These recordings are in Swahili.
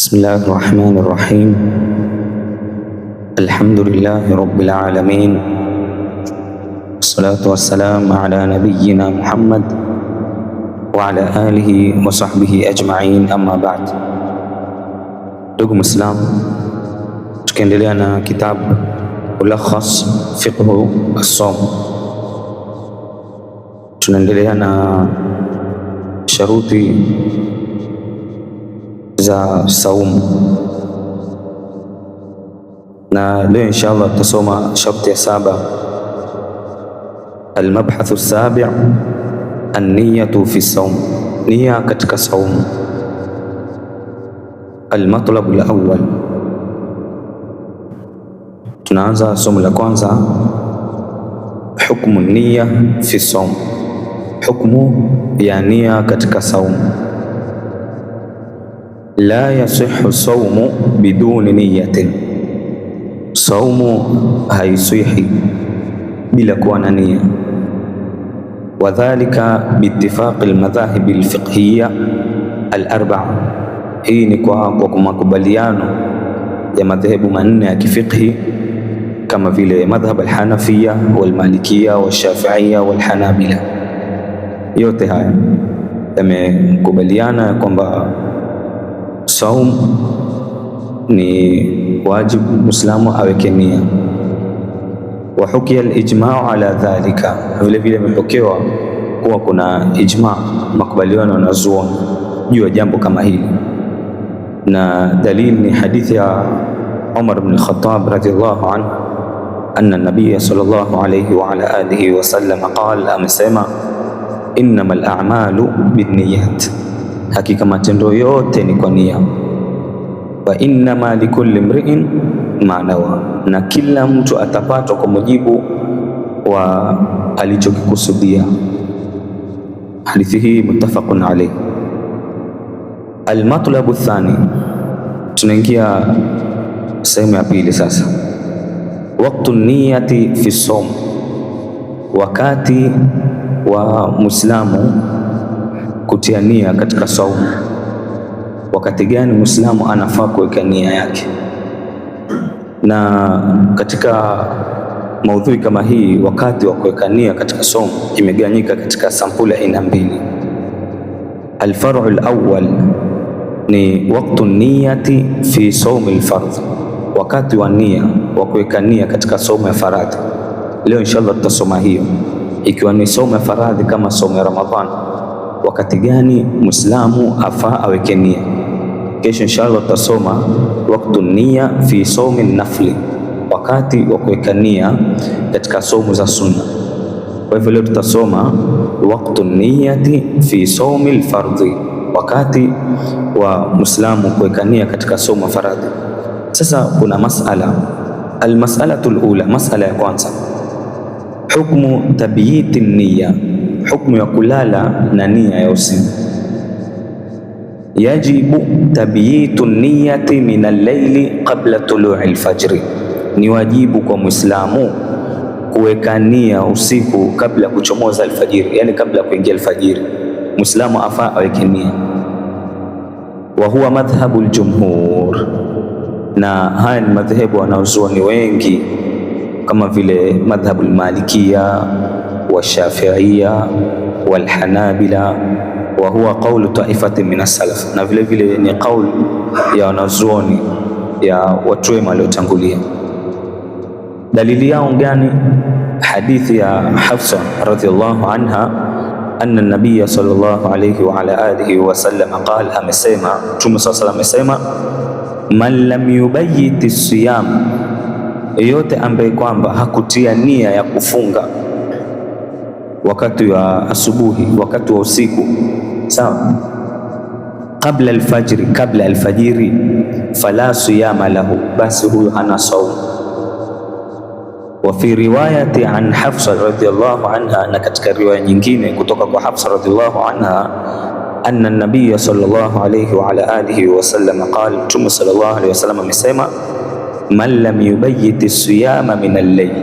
بسم الله الرحمن الرحيم. الحمد لله رب العالمين، والصلاة والسلام على نبينا محمد وعلى آله وصحبه أجمعين، أما بعد. Ndugu Muislam, tukiendelea na kitabu Mulakhas Fiqhu As-Sawm, tunaendelea na sharuti za saumu, na leo inshallah tutasoma sharti ya 7. Almabhathu as-sabi' an-niyatu fi as-sawm, nia katika saumu. Almatlabu al-awwal, tunaanza somo la kwanza. Hukmu niyya fi as-sawm, hukmu ya nia katika saumu. La yasihu saumu biduni niyatin, saumu haisihi bila kuwa na nia. Wadhalika biittifaqi almadhahibi alfiqhiyya al-arba'a, hii ni kwa makubaliano ya madhehebu manne ya kifiqhi kama vile madhhab al-hanafiyya wal-malikiyya wal-shafi'iyya wal-hanabila. Yote haya yamekubaliana kwamba saum ni wajibu Muislamu aweke nia. Wa hukiya al-ijma'u ala dhalika, vile vile imepokewa kuwa kuna ijma', makubaliano na zuoni juu ya jambo kama hili, na dalili ni hadithi ya Umar ibn al-Khattab radhiyallahu anhu, anna an-nabiy sallallahu alayhi wa ala alihi wa sallam qala, amesema innamal a'malu binniyat, hakika matendo yote ni kwa nia. Wa innama likulli imri'in ma nawa, na kila mtu atapatwa kwa mujibu wa alichokikusudia. Hadithi hii muttafaqun alayh. Almatlabu thani, tunaingia sehemu ya pili sasa. Waqtu niyati fi sawm, wakati wa Muislamu kutia nia katika saumu. Wakati gani Muislamu anafaa kuweka nia yake? Na katika maudhui kama hii, wakati wa kuweka nia katika saumu imegawanyika katika sampuli aina mbili. Alfar'u alawwal ni waqtu niyati fi sawm alfardh, wakati wa nia wa kuweka nia katika saumu ya faradhi. Leo inshallah tutasoma hiyo, ikiwa ni saumu ya faradhi kama saumu ya Ramadhan, wakati gani Muislamu afaa aweke nia. Kesho inshallah tutasoma waqtu niyya fi sawmi nafli, wakati wa kuweka nia katika saumu za sunna. Kwa hivyo leo tutasoma waqtu niyyati fi sawmi alfardhi, wakati wa Muislamu kuweka nia katika saumu faradhi. Sasa kuna masala, almas'alatu alula, masala ya kwanza, hukmu tabyiti niyya, hukmu ya kulala na nia ya usiku. Yajibu tabyitu niyati min al-layli qabla tulu'i al-fajri, ni wajibu kwa Muislamu kuweka nia usiku kabla ya kuchomoza alfajiri, yani kabla ya kuingia alfajiri Muislamu afaa aweke nia. Wa huwa madhhabu al-jumhur, na haya ni madhehebu wanazuoni wengi kama vile madhhabu al-malikiyya washafi'iyya walhanabila, wa huwa qawlu ta'ifatin min as-salaf, na vile vile ni qaul ya wanazuoni ya watu wema waliotangulia. Dalili yao gani? Hadithi ya Hafsa radhiyallahu anha, anna an-nabiy sallallahu alayhi wa ala alihi wa sallam qala, amesema Mtume sallallahu amesema, man lam yubayyit as-siyam, yeyote ambaye kwamba hakutia nia ya kufunga wakati wa asubuhi, wakati wa usiku, sawa, qabla alfajri, kabla alfajiri, fala siyama lahu, basi huyo hana saumu. Wa fi riwayati an Hafsa radhiyallahu anha, na katika riwaya nyingine kutoka kwa Hafsa radhiyallahu anha, anna an-nabiy sallallahu alayhi wa ala alihi wa sallam qala, Mtume sallallahu alayhi wa sallam amesema, man lam yubayyit as-siyama min al-layl,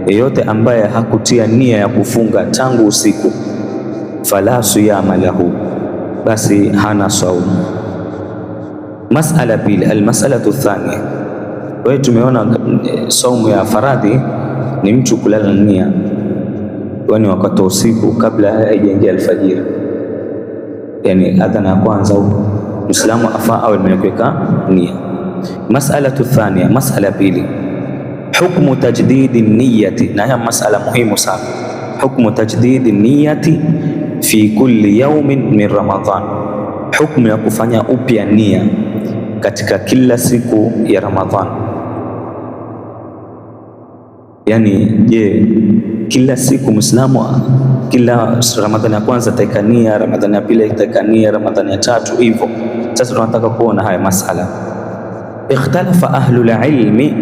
yeyote ambaye hakutia nia ya kufunga tangu usiku, fala siyama lahu, basi hana saumu. Masala pili, almasalatu thania. Kwa tumeona saumu ya faradhi ni mtu kulala nia, yani wakati wa usiku kabla haijaingia alfajiri, yani adhana ya kwanza huko Muislamu afaa awe ameweka nia. Mas'alatu thania, mas'ala pili, hukmu tajdidi niyati, na haya mas'ala muhimu sana. Hukmu tajdidi niyati fi kulli yawmin min Ramadhan, hukmu ya kufanya upya nia katika kila siku ya Ramadhan. Yani je, kila siku Muislamu kila Ramadhani ya kwanza taikania, Ramadhani ya pili taikania, Ramadhani ya tatu hivyo? Sasa tunataka kuona haya masala. Ikhtalafa ahlul ilmi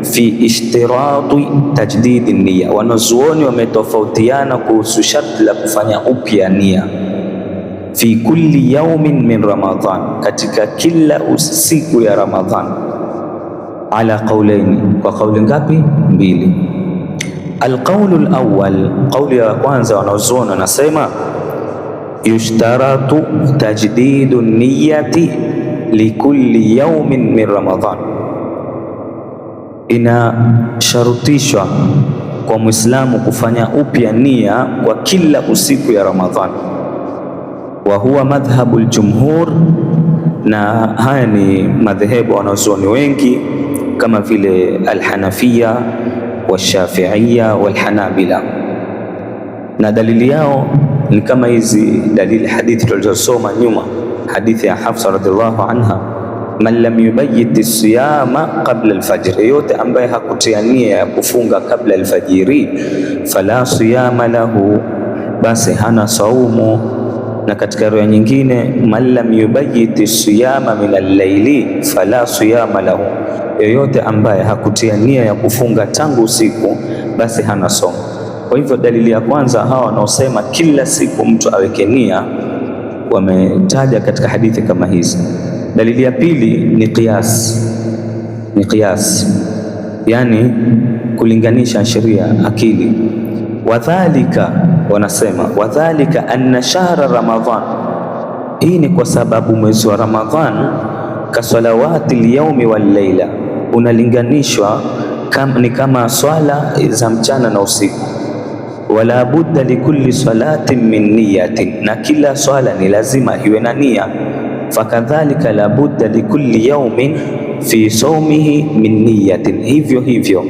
fi ishtirati tajdidi niyya, wanazuoni wametofautiana kuhusu sharti la kufanya upya nia fi kulli yawmin min Ramadhan, katika kila usiku ya Ramadhan, ala qawlaini, kwa kauli ngapi? Mbili. Alqawlu alawwal, qawli ya kwanza wanazuoni wanasema yushtaratu tajdidu niyyati likulli yawmin min Ramadhan, inasharutishwa kwa Muislamu kufanya upya nia kwa kila usiku ya Ramadhan. Wa huwa madhhabu aljumhur, na haya ni madhehebu wanazuoni wengi kama vile alhanafiya washafiiya walhanabila, na dalili yao ni kama hizi dalili hadithi tulizosoma nyuma, hadithi ya Hafsa radhiallahu anha, man lam yubayyit as-siyama qabla al-fajr, yote ambaye hakutia nia ya kufunga kabla al-fajiri, fala siyama lahu, basi hana saumu. Na katika riwaya nyingine, man lam yubayyit as-siyama min al-layli fala siyama lahu, yoyote ambaye hakutia nia ya kufunga tangu usiku, basi hana saumu. Kwa hivyo dalili ya kwanza, hawa wanaosema kila siku mtu aweke nia, wametaja katika hadithi kama hizi. Dalili ya pili ni qiyas, yani kulinganisha sheria akili. Wadhalika, wanasema wadhalika anna shahra Ramadhan, hii ni kwa sababu mwezi wa Ramadhan kasalawati al-yawmi wal-layla, unalinganishwa ni kama swala za mchana na usiku. Wala budda likulli salatin min niyatin, na kila swala ni lazima iwe na nia. Fakadhalika la budda likulli yawmin fi sawmihi min niyatin, hivyo hivyo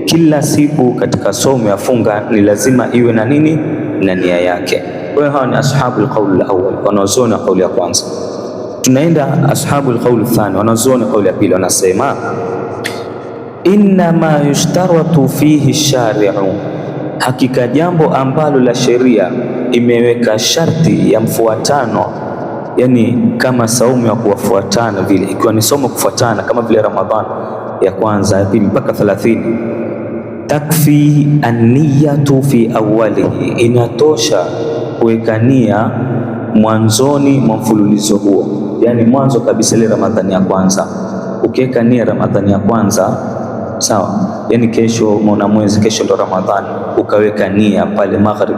kila siku katika somo ya funga ni lazima iwe na nini? Na nia yake. Kwa hiyo hawa ni ashabul qawl al-awwal, wanazuoni kauli ya kwanza. Tunaenda ashabul qawl athani, wanazuoni kauli ya pili, wanasema innama yushtaratu fihi shari'u, hakika jambo ambalo la sheria imeweka sharti ya mfuatano, yani kama saumu ya kufuatana vile, ikiwa ni somo kufuatana kama vile Ramadhan ya kwanza ya pili mpaka 30, takfi an-niyatu fi awwalihi, inatosha kuweka nia mwanzoni mwa mfululizo huo, yani mwanzo kabisa ile Ramadhani ya kwanza. Ukiweka nia Ramadhani ya kwanza, sawa, yani kesho mwana mwezi, kesho ndo Ramadhani, ukaweka nia pale maghrib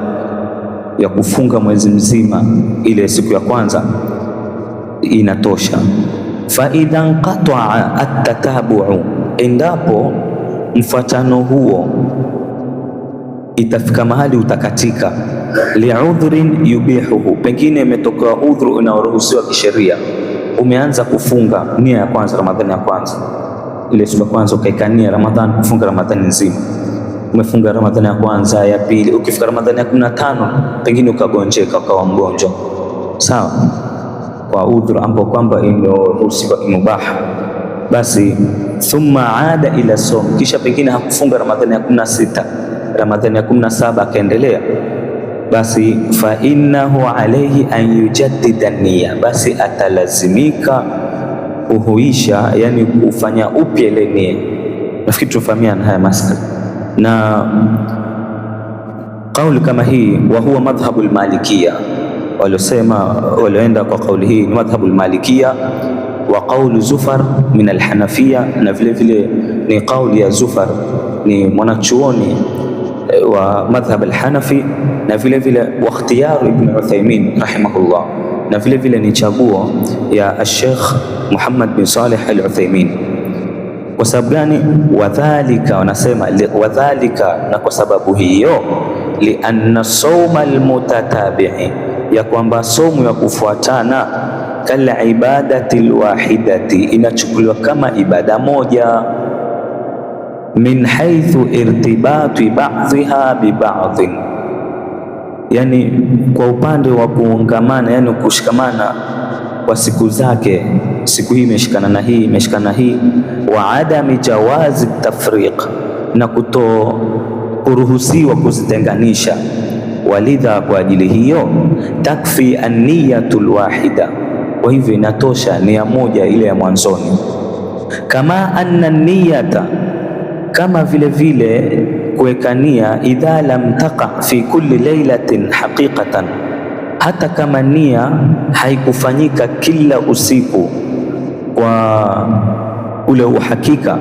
ya kufunga mwezi mzima, ile siku ya kwanza inatosha. Fa idha inqata'a at-tatabu'u, endapo mfuatano huo itafika mahali utakatika, li'udhrin yubihuhu, pengine imetoka udhuru unaoruhusiwa kisheria, umeanza kufunga nia ya kwanza Ramadhani ya kwanza, ile siku ya kwanza ukaikania Ramadhani kufunga Ramadhani nzima, umefunga Ramadhani ya kwanza, ya pili, ukifika Ramadhani ya 15 pengine ukagonjeka ukawa mgonjwa, sawa, kwa udhuru ambao kwamba imeruhusiwa kimubaha, basi thumma aada ila som, kisha pengine hakufunga Ramadhani ya 16, Ramadhani ya 17 akaendelea, basi fa innahu alayhi an yujaddida niyya, basi atalazimika kuhuisha, yani kufanya upya ile nia. Nafikiri tufahamiana haya masala. Na kauli kama hii, wa huwa madhhabu al-Malikiyya, walioenda kwa kauli hii ni madhhabu al-Malikiyya, wa qawlu Zufar min al-Hanafiyya, na vile vile ni kauli ya Zufar, ni mwanachuoni wa madhhab al-Hanafi, na vile vile wa ikhtiyaru Ibn Uthaymeen rahimahullah, na vile vile ni chaguo ya Sheikh Muhammad bin Saleh Al-Uthaymeen. Kwa sababu gani? Wadhalika, wanasema wadhalika, na kwa sababu hiyo, lianna sawma almutatabi'i, ya kwamba somu ya kufuatana, kal ibadati alwahidati, inachukuliwa kama ibada moja, min haythu irtibati ba'dhiha bi ba'dhin, yani kwa upande wa kuungamana, yani kushikamana kwa siku zake, siku hii imeshikana na hii, imeshikana na hii. Wa adami jawazi tafriq, na kuruhusiwa kuzitenganisha. Walidha, kwa ajili hiyo, takfi an-niyatul wahida, kwa hivyo inatosha nia moja ile ya mwanzoni. Kama anna niyata, kama vile vile kuweka nia, idha lam taqa fi kulli laylatin haqiqatan, hata kama nia haikufanyika kila usiku kwa ule uhakika,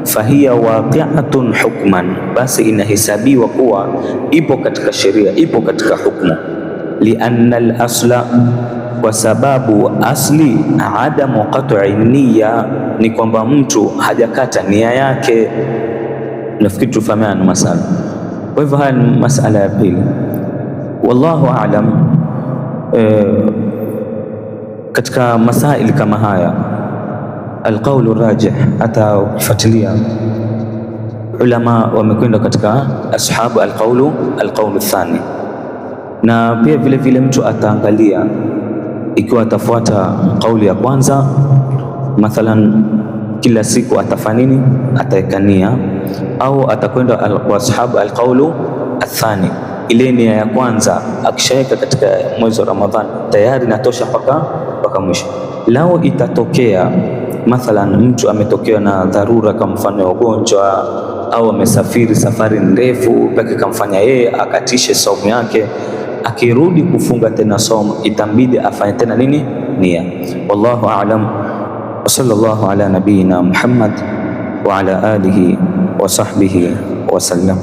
fahiya waqi'atun hukman, basi inahesabiwa kuwa ipo katika sheria, ipo katika hukmu. Lianna al-asla, kwa sababu asli, adamu qat'i niyya, ni kwamba mtu hajakata nia yake. Nafikiri tufahamiana masala. Kwa hivyo haya ni masala ya pili, wallahu a'lam. Katika masaili kama haya, alqaulu rajih, hata ukifuatilia ulama wamekwenda katika ashabu alqaulu thani, na pia vile vile mtu ataangalia ikiwa atafuata kauli ya kwanza, mathalan kila siku atafanya nini, ataekania, au atakwenda kwa ashabu alqaulu athani, ile nia ya kwanza akishaweka katika mwezi wa Ramadhani tayari inatosha mpaka mwisho. Lao itatokea mathalan mtu ametokewa na dharura, kama mfano ya ugonjwa, au amesafiri safari ndefu mpaka kamfanya yeye akatishe saumu yake, akirudi kufunga tena saumu itambidi afanye tena nini, nia. Wallahu a'lam, wa sallallahu ala nabiyyina Muhammad wa ala alihi wa sahbihi wa sallam.